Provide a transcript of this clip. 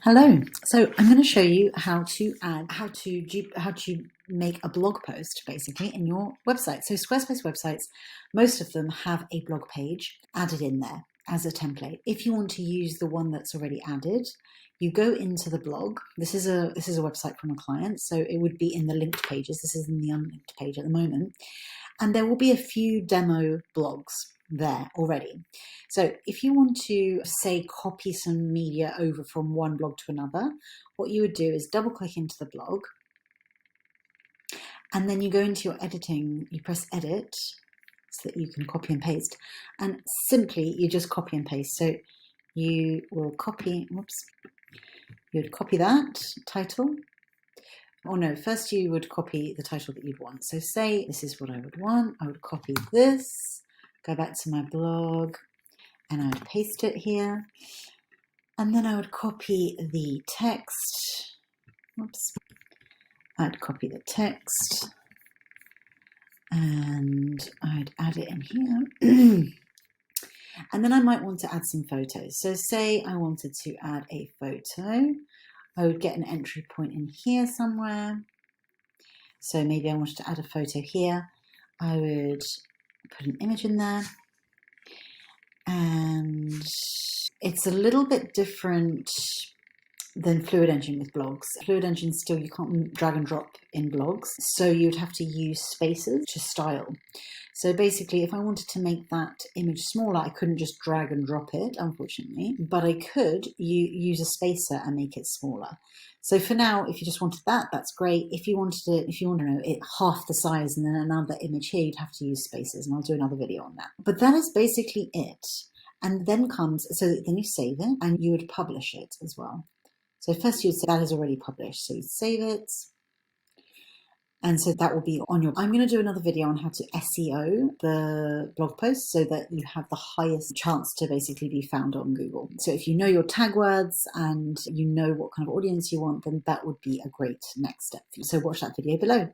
Hello. So I'm going to show you how to make a blog post basically in your website. So Squarespace websites, most of them have a blog page added in there as a template. If you want to use the one that's already added, you go into the blog. This is a website from a client, so it would be in the linked pages. This is in the unlinked page at the moment. And there will be a few demo blogs there already. So if you want to, say, copy some media over from one blog to another, what you would do is double click into the blog, and then you go into your editing, you press edit so that you can copy and paste, and simply you just copy and paste. So you will copy, you would copy that title. Or no, first you would copy the title that you'd want. So say this is what I would want. I would copy this, go back to my blog, and I would paste it here. And then I would copy the text. I'd copy the text and I'd add it in here. And then I might want to add some photos. So say I wanted to add a photo. I would get an entry point in here somewhere. So maybe I wanted to add a photo here. I would put an image in there. And it's a little bit different than Fluid Engine with blogs. Fluid Engine still, you can't drag and drop in blogs. So you'd have to use spaces to style. So basically, if I wanted to make that image smaller, I couldn't just drag and drop it, unfortunately, but I could use a spacer and make it smaller. So for now, if you just wanted that, that's great. If you want to know it half the size and then another image here, you'd have to use spacers, and I'll do another video on that. But that is basically it. And then then you save it and you would publish it as well. So first you'd say that is already published. So you save it. And so that will be on your, I'm going to do another video on how to SEO the blog post so that you have the highest chance to basically be found on Google. So if you know your tag words and you know what kind of audience you want, then that would be a great next step. So watch that video below.